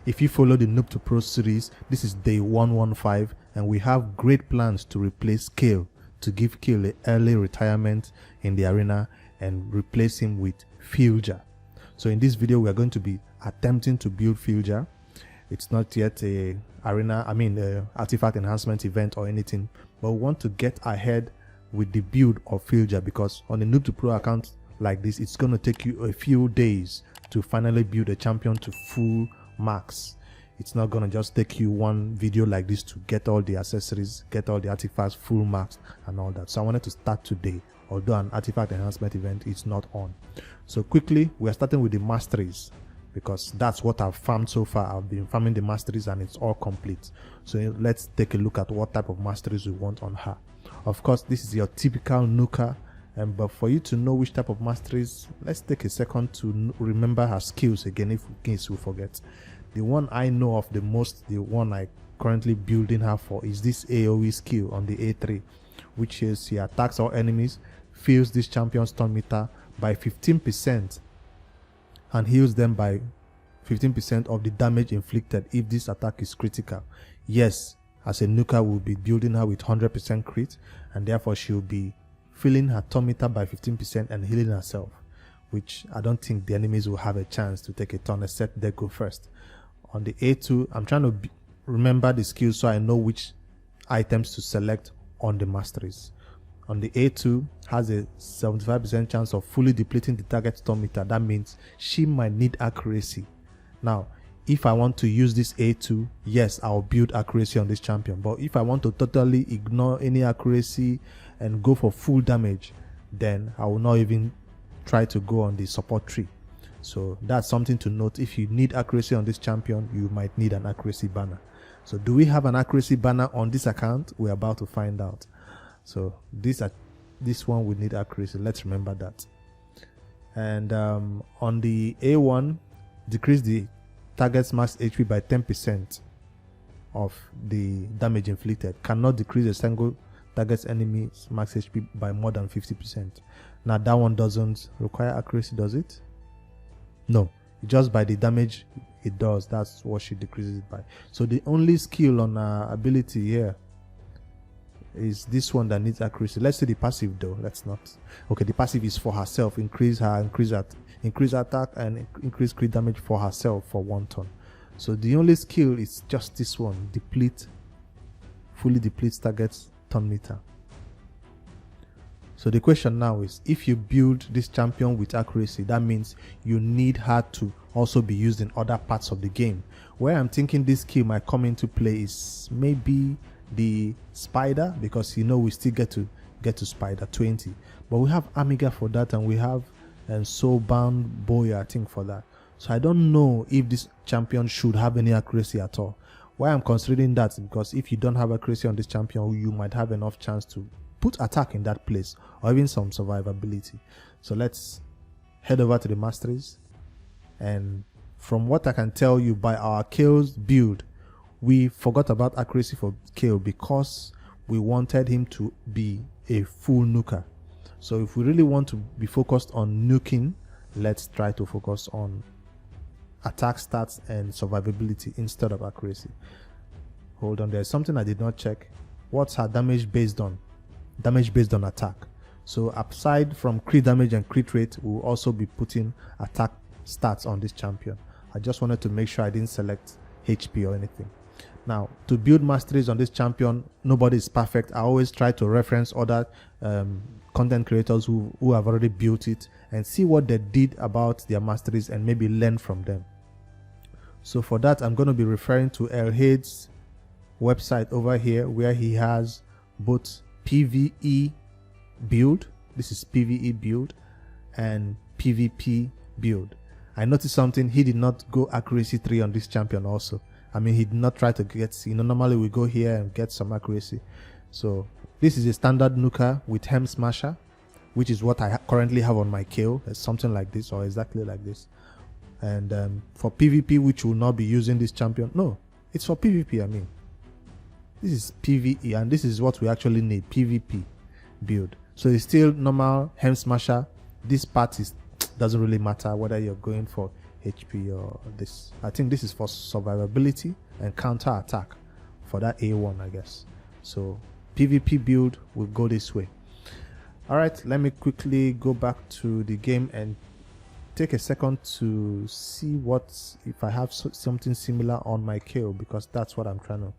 If you follow the Noob to Pro series, this is day 115, and we have great plans to replace Kael, to give Kael an early retirement in the arena and replace him with Fylja. So in this video, we are going to be attempting to build Fylja. It's not yet a artifact enhancement event or anything, but we want to get ahead with the build of Fylja, because on a Noob to Pro account like this, it's going to take you a few days to finally build a champion to full max. It's not going to just take you one video like this to get all the accessories, get all the artifacts full max and all that. So I wanted to start today, although an artifact enhancement event is not on. So quickly, we are starting with the masteries, because that's what I've farmed so far. I've been farming the masteries and it's all complete. So let's take a look at what type of masteries we want on her. Of course, this is your typical Nuker, but for you to know which type of masteries, let's take a second to remember her skills again, in case we forget. The one I know of the most, the one I currently building her for, is this AoE skill on the A3, which is she attacks all enemies, fills this champion's stun meter by 15%, and heals them by 15% of the damage inflicted if this attack is critical. Yes, as a Nuker, we'll be building her with 100% crit, and therefore she'll be filling her stun meter by 15% and healing herself, which I don't think the enemies will have a chance to take a turn except they go first. On the A2, I'm trying to remember the skills so I know which items to select on the masteries. On the A2, has a 75% chance of fully depleting the target stun meter. That means she might need accuracy. Now, if I want to use this A2, yes, I'll build accuracy on this champion. But if I want to totally ignore any accuracy and go for full damage, then I will not even try to go on the support tree. So that's something to note. If you need accuracy on this champion, you might need an accuracy banner. So do we have an accuracy banner on this account? We're about to find out. So this one will need accuracy. Let's remember that. And on the A1, decrease the target's max HP by 10% of the damage inflicted. Cannot decrease a single target's enemy's max HP by more than 50%. Now that one doesn't require accuracy, does it? No, just by the damage it does, that's what she decreases it by. So the only skill on her ability here is this one that needs accuracy. Let's say the passive though. Let's not. Okay, the passive is for herself. Increase attack and increase crit damage for herself for 1 turn. So the only skill is just this one: fully depletes target's turn meter. So the question now is, if you build this champion with accuracy, that means you need her to also be used in other parts of the game. Where I'm thinking this skill might come into play is maybe the spider, because we still get to spider 20, but we have Amiga for that, and we have Soulbound Boy, I think, for that. So I don't know if this champion should have any accuracy at all. Why I'm considering that is because if you don't have accuracy on this champion, you might have enough chance to put attack in that place, or even some survivability. So let's head over to the masteries, and from what I can tell you by our Kael's build, we forgot about accuracy for Kael because we wanted him to be a full nuker. So if we really want to be focused on nuking, let's try to focus on attack stats and survivability instead of accuracy. Hold on, there's something I did not check. What's her damage based on? Damage based on attack. So aside from crit damage and crit rate, we'll also be putting attack stats on this champion. I just wanted to make sure I didn't select HP or anything. Now, to build masteries on this champion, nobody is perfect. I always try to reference other content creators who have already built it and see what they did about their masteries and maybe learn from them. So for that, I'm going to be referring to Elhade's website over here, where he has both PvE build, this is PvE build, and PvP build. I noticed something: he did not go accuracy 3 on this champion also. I mean, he did not try to get, normally we go here and get some accuracy. So this is a standard nuker with Hem Smasher, which is what I currently have on my Kael. It's something like this, or exactly like this. And for PvP, which will not be using this champion, no, it's for PvP. I mean, this is PvE, and this is what we actually need, PvP build. So it's still normal Hem Smasher. This part doesn't really matter whether you're going for HP or this. I think this is for survivability and counter attack for that A1, I guess. So PvP build will go this way. All right, let me quickly go back to the game and take a second to see what if I have something similar on my Kael, because that's what I'm trying to,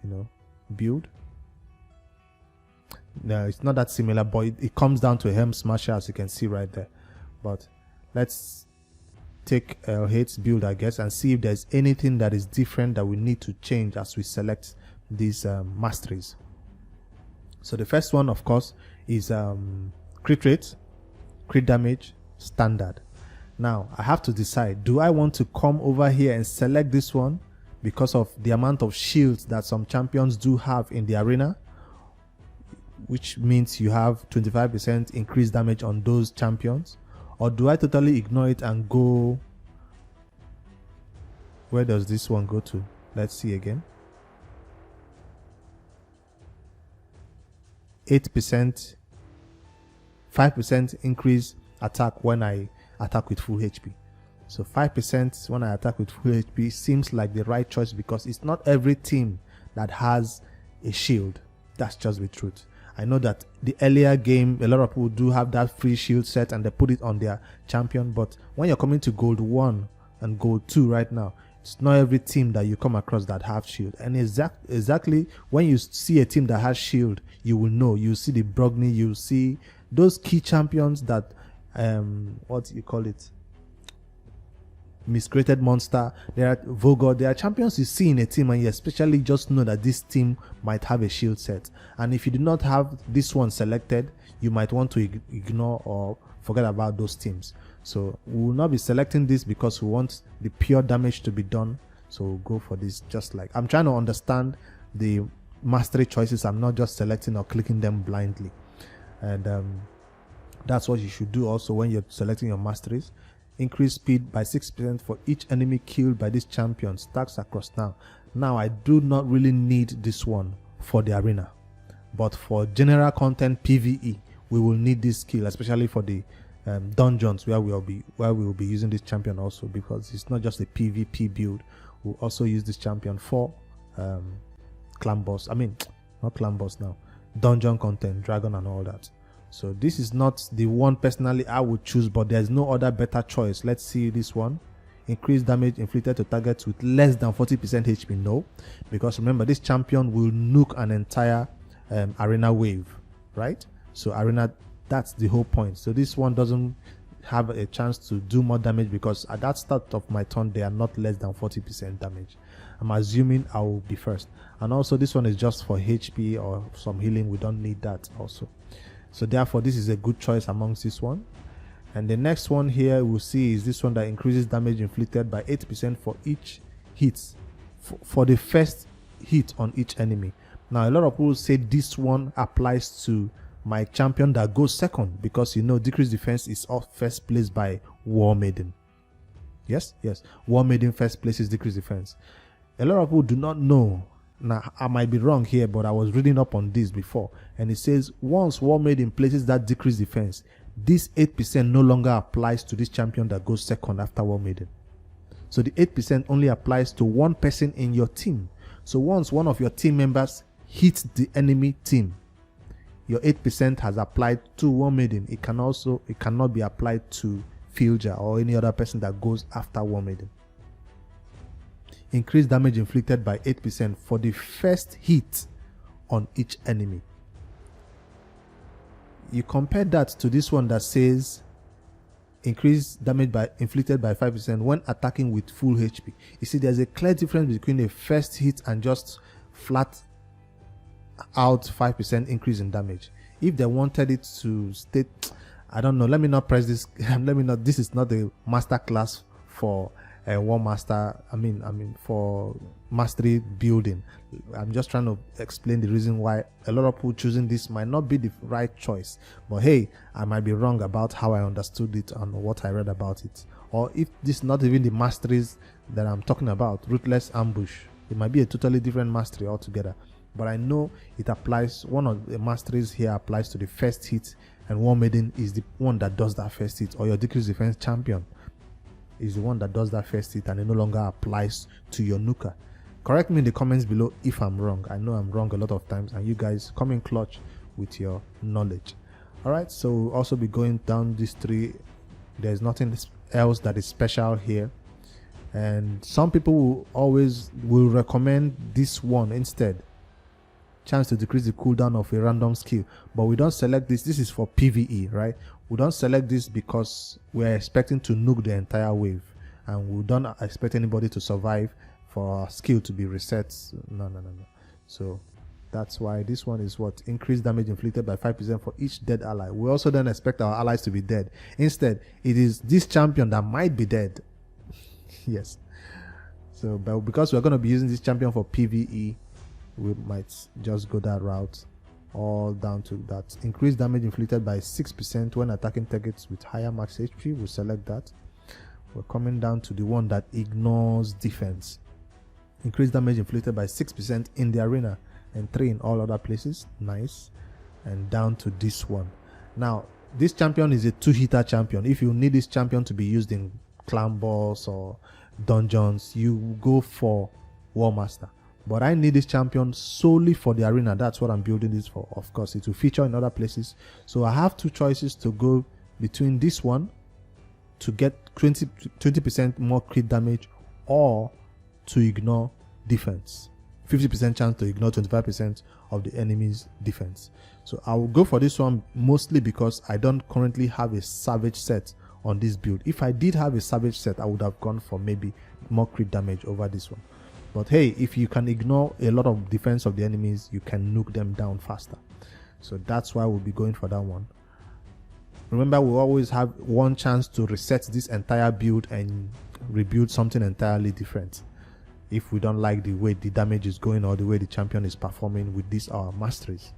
you know, build. No, it's not that similar, but it comes down to a Helm Smasher, as you can see right there. But let's take Hate's build, I guess, and see if there's anything that is different that we need to change as we select these masteries. So the first one, of course, is crit rate, crit damage, standard. Now I have to decide, do I want to come over here and select this one because of the amount of shields that some champions do have in the arena, which means you have 25% increased damage on those champions, or do I totally ignore it and go, where does this one go to? Let's see again. 8%, 5% increase attack when I attack with full HP. So 5% when I attack with full HP seems like the right choice, because it's not every team that has a shield. That's just the truth. I know that the earlier game, a lot of people do have that free shield set and they put it on their champion, but when you're coming to gold 1 and gold 2 right now, it's not every team that you come across that have shield. And exactly when you see a team that has shield, you will know. You see the Brogni, you see those key champions that what do you call it, Miscreated Monster, there are Vogel, there are champions you see in a team and you especially just know that this team might have a shield set. And if you do not have this one selected, you might want to ignore or forget about those teams. So we will not be selecting this because we want the pure damage to be done. So we'll go for this. Just like I'm trying to understand the mastery choices, I'm not just selecting or clicking them blindly. And that's what you should do also when you're selecting your masteries. Increase speed by 6% for each enemy killed by this champion. Stacks across now. Now I do not really need this one for the arena, but for general content PvE, we will need this skill, especially for the dungeons where we will be using this champion also, because it's not just a PvP build. We'll also use this champion for clan boss. I mean, not clan boss now. Dungeon content, dragon and all that. So this is not the one personally I would choose, but there's no other better choice. Let's see this one. Increase damage inflicted to targets with less than 40% HP. No, because remember, this champion will nuke an entire arena wave, right? So arena, that's the whole point. So this one doesn't have a chance to do more damage, because at that start of my turn they are not less than 40% damage. I'm assuming I will be first. And also this one is just for HP or some healing. We don't need that also. So therefore this is a good choice amongst this one. And the next one here we'll see is this one that increases damage inflicted by 8% for each hit, for the first hit on each enemy. Now a lot of people say this one applies to my champion that goes second, because you know decreased defense is first placed by War Maiden. Yes, War Maiden first place is decreased defense. A lot of people do not know. Now I might be wrong here, but I was reading up on this before, and it says once War Maiden places that decreased defense, this 8% no longer applies to this champion that goes second after War Maiden. So the 8% only applies to one person in your team. So once one of your team members hits the enemy team, your 8% has applied to War Maiden. It cannot be applied to Fylja or any other person that goes after War Maiden. Increased damage inflicted by 8% for the first hit on each enemy. You compare that to this one that says increased damage inflicted by 5% when attacking with full HP. You see, there's a clear difference between a first hit and just flat out 5% increase in damage. If they wanted it to state, I don't know, let me not press this. This is not a master class for War Master. I mean for mastery building. I'm just trying to explain the reason why a lot of people choosing this might not be the right choice. But hey, I might be wrong about how I understood it and what I read about it. Or if this is not even the masteries that I'm talking about, Ruthless Ambush, it might be a totally different mastery altogether. But I know it applies, one of the masteries here applies to the first hit, and War Maiden is the one that does that first hit, or your decreased defense champion. is the one that does that first hit, and it no longer applies to your Nuker. Correct me in the comments below if I'm wrong. I know I'm wrong a lot of times, and you guys come in clutch with your knowledge. Alright, so we'll also be going down these three. There's nothing else that is special here, and some people will recommend this one instead. Chance to decrease the cooldown of a random skill, but we don't select this. This is for PvE, right? We don't select this because we're expecting to nuke the entire wave, and we don't expect anybody to survive for our skill to be reset. No. So that's why this one is what? Increased damage inflicted by 5% for each dead ally. We also don't expect our allies to be dead. Instead, it is this champion that might be dead. Yes. So, but because we're going to be using this champion for PvE, we might just go that route, all down to that. Increased damage inflicted by 6% when attacking targets with higher max HP. We'll select that. We're coming down to the one that ignores defense. Increased damage inflicted by 6% in the arena and 3 in all other places. Nice. And down to this one. Now, this champion is a 2-hitter champion. If you need this champion to be used in clan boss or dungeons, you go for War Master. But I need this champion solely for the arena. That's what I'm building this for. Of course, it will feature in other places. So I have two choices to go between this one to get 20% more crit damage, or to ignore defense. 50% chance to ignore 25% of the enemy's defense. So I will go for this one mostly because I don't currently have a savage set on this build. If I did have a savage set, I would have gone for maybe more crit damage over this one. But hey, if you can ignore a lot of defense of the enemies, you can nuke them down faster. So that's why we'll be going for that one. Remember, we always have one chance to reset this entire build and rebuild something entirely different if we don't like the way the damage is going or the way the champion is performing with these masteries.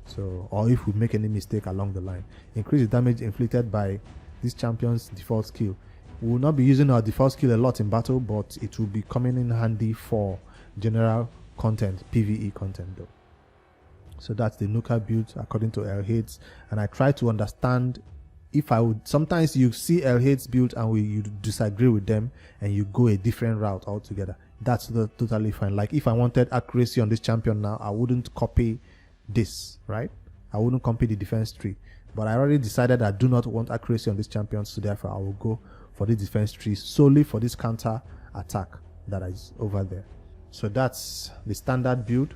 So, or if we make any mistake along the line. Increase the damage inflicted by this champion's default skill. We will not be using our default skill a lot in battle, but it will be coming in handy for general content, PvE content though. So that's the Nuker build according to Elhade's, and I try to understand if I would. Sometimes you see Elhade's build and you disagree with them and you go a different route altogether. That's totally fine. Like if I wanted accuracy on this champion now, I wouldn't copy this, right? I wouldn't copy the defense tree. But I already decided I do not want accuracy on this champion, so therefore I will go for the defense tree solely for this counter attack that is over there. So that's the standard build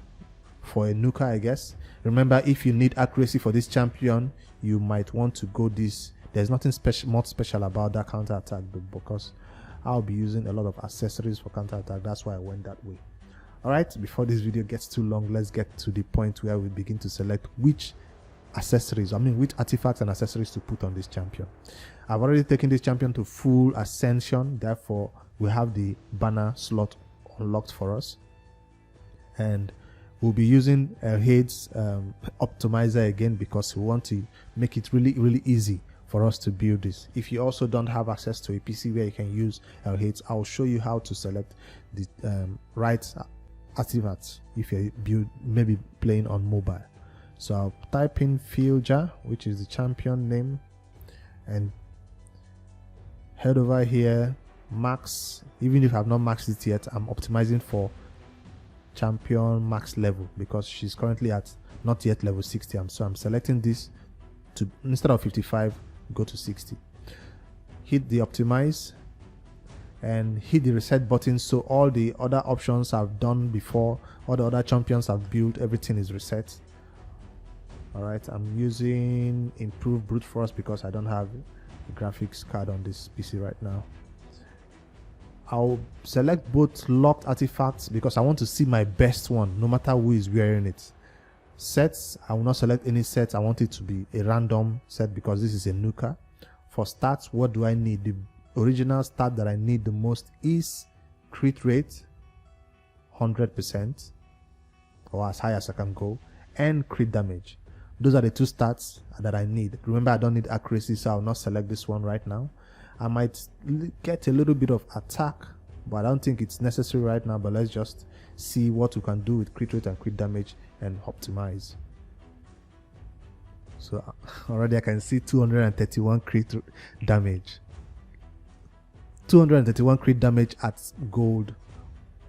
for a Nuker, I guess. Remember, if you need accuracy for this champion, you might want to go this. There's nothing more special about that counter attack, because I'll be using a lot of accessories for counter attack. That's why I went that way. Alright, before this video gets too long, let's get to the point where we begin to select which artifacts and accessories to put on this champion. I've already taken this champion to full ascension, therefore we have the banner slot unlocked for us, and we'll be using Elhade's optimizer again because we want to make it really easy for us to build this. If you also don't have access to a PC where you can use Elhade's, I'll show you how to select the right artifacts if you're maybe playing on mobile. So I'll type in Fylja, which is the champion name, and head over here, max. Even if I've not maxed it yet, I'm optimizing for champion max level because she's currently at not yet level 60. So I'm selecting this to, instead of 55, go to 60. Hit the optimize and hit the reset button, so all the other options I've done before, all the other champions I've built, everything is reset. Alright, I'm using improved brute force because I don't have a graphics card on this PC right now. I'll select both locked artifacts because I want to see my best one no matter who is wearing it. Sets, I will not select any sets. I want it to be a random set because this is a Nuker. For stats, what do I need? The original stat that I need the most is crit rate 100%, or as high as I can go, and crit damage. Those are the two stats that I need. Remember, I don't need accuracy, so I'll not select this one right now. I might get a little bit of attack, but I don't think it's necessary right now. But let's just see what we can do with crit rate and crit damage and optimize. So already I can see 231 crit damage. 231 crit damage at gold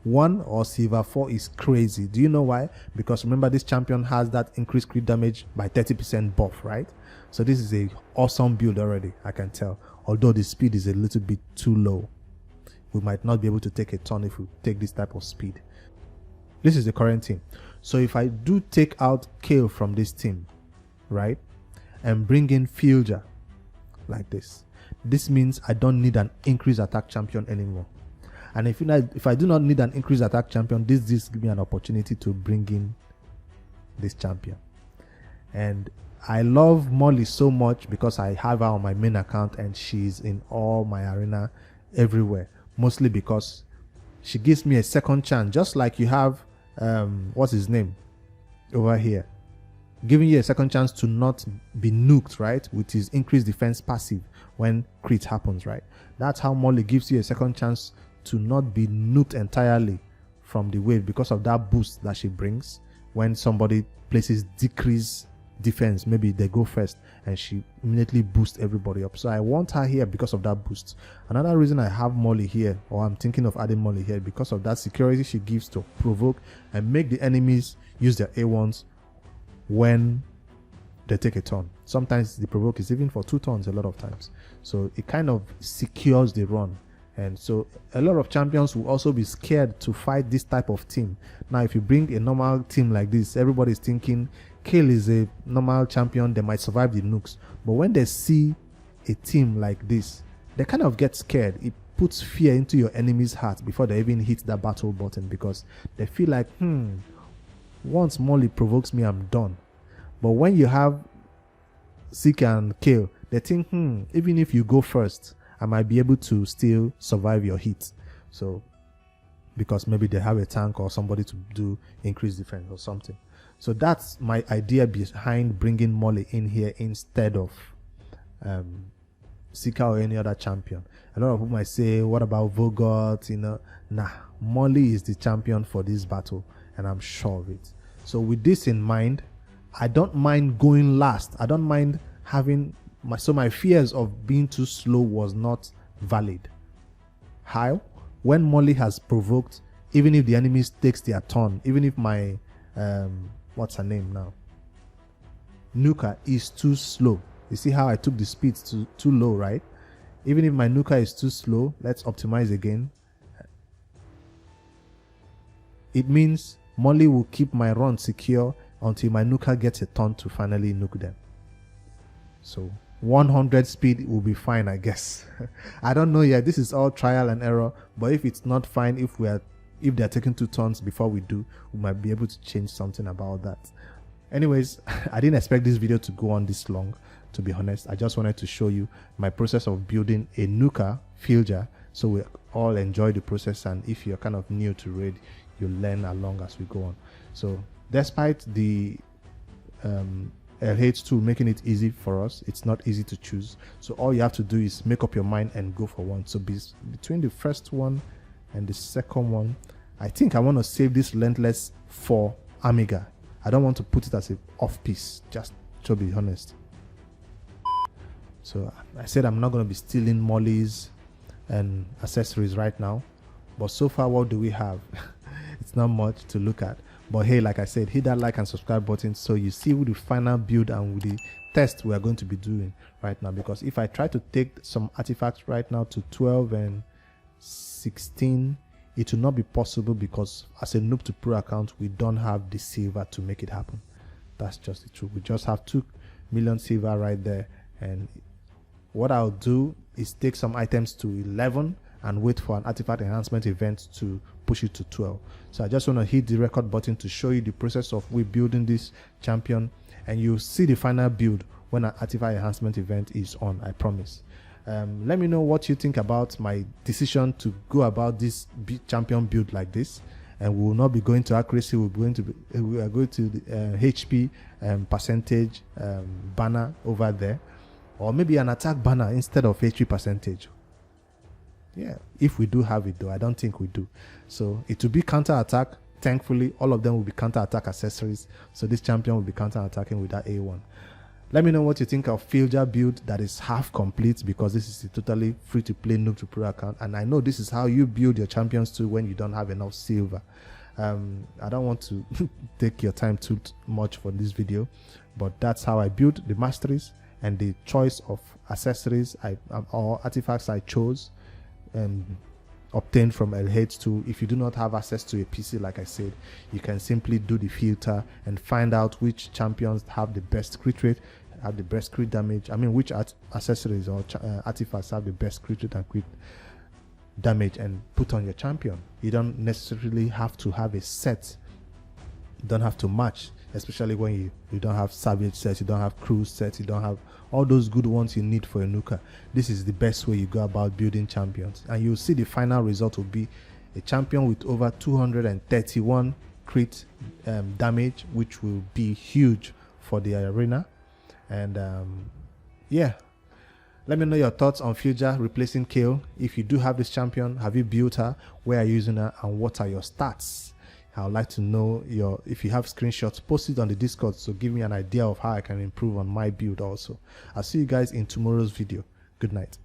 1 or silver 4 is crazy. Do you know why? Because remember, this champion has that increased crit damage by 30% buff, right? So this is a awesome build already, I can tell. Although the speed is a little bit too low. We might not be able to take a turn if we take this type of speed. This is the current team. So if I do take out Kael from this team, right, and bring in Fylja like this means I don't need an increased attack champion anymore. And if I do not need an increased attack champion, this gives me an opportunity to bring in this champion. And I love Molly so much because I have her on my main account and she's in all my arena everywhere. Mostly because she gives me a second chance, just like you have what's his name over here, giving you a second chance to not be nuked, right, with his increased defense passive when crit happens, right? That's how Molly gives you a second chance to not be nuked entirely from the wave because of that boost that she brings when somebody places decrease defense. Maybe they go first and she immediately boosts everybody up. So I want her here because of that boost. Another reason I have Molly here, or I'm thinking of adding Molly here, because of that security she gives to provoke and make the enemies use their A1s when they take a turn. Sometimes the provoke is even for 2 turns a lot of times. So it kind of secures the run. And so a lot of champions will also be scared to fight this type of team. Now, if you bring a normal team like this, everybody's thinking Kael is a normal champion, they might survive the nukes. But when they see a team like this, they kind of get scared. It puts fear into your enemy's heart before they even hit that battle button, because they feel like, once Molly provokes me, I'm done. But when you have Seeker and Kael, they think, even if you go first, I might be able to still survive your hit. So, because maybe they have a tank or somebody to do increased defense or something. So that's my idea behind bringing Molly in here instead of Seeker or any other champion. A lot of people might say, what about Vogot? Nah, Molly is the champion for this battle, and I'm sure of it. So with this in mind, I don't mind going last. I don't mind having my fears of being too slow was not valid. How? When Molly has provoked, even if the enemy takes their turn, even if my what's her name now, Nuker is too slow. You see how I took the speed to too low, right? Even if my Nuker is too slow, let's optimize again. It means Molly will keep my run secure until my Nuker gets a turn to finally nuke them. So 100 speed will be fine, I guess. I don't know yet. This is all trial and error. But if it's not fine, if they're taking 2 turns before we do, we might be able to change something about that. Anyways, I didn't expect this video to go on this long, to be honest. I just wanted to show you my process of building a Nuker Fylja, so we all enjoy the process, and if you're kind of new to raid, you learn along as we go on. So despite the LH2 making it easy for us, it's not easy to choose. So all you have to do is make up your mind and go for one. So between the first one and the second one, I think I want to save this Relentless for Amiga. I don't want to put it as an off piece, just to be honest. So I said I'm not going to be stealing Molly's and accessories right now, but so far what do we have? It's not much to look at. But hey, like I said, hit that like and subscribe button so you see with the final build and with the test we are going to be doing right now. Because if I try to take some artifacts right now to 12 and 16, it will not be possible, because as a noob to pro account, we don't have the silver to make it happen. That's just the truth. We just have 2 million silver right there. And what I'll do is take some items to 11 and wait for an artifact enhancement event to push it to 12. So I just want to hit the record button to show you the process of we building this champion, and you'll see the final build when an artifact enhancement event is on, I promise. Let me know what you think about my decision to go about this champion build like this. And we will not be going to accuracy, we are going to the HP percentage banner over there, or maybe an attack banner instead of HP percentage. Yeah, if we do have it though, I don't think we do. So it will be counter attack. Thankfully, all of them will be counter attack accessories. So this champion will be counter attacking with that A1. Let me know what you think of Fylja build that is half complete, because this is a totally free to play Noob to Pro account, and I know this is how you build your champions too when you don't have enough silver. I don't want to take your time too much for this video, but that's how I built the masteries and the choice of accessories or artifacts I chose obtained from LH2. If you do not have access to a PC, like I said, you can simply do the filter and find out which champions have the best crit rate, have the best crit damage. I mean, which accessories or artifacts have the best crit rate and crit damage, and put on your champion. You don't necessarily have to have a set. You don't have to match, especially when you don't have savage sets, you don't have cruise sets, you don't have all those good ones you need for a nuker. This is the best way you go about building champions, and you'll see the final result will be a champion with over 231 crit damage, which will be huge for the arena. And yeah, let me know your thoughts on Fylja replacing Kael. If you do have this champion, have you built her, where are you using her, and what are your stats? I would like to know if you have screenshots, post it on the Discord, so give me an idea of how I can improve on my build also. I'll see you guys in tomorrow's video. Good night.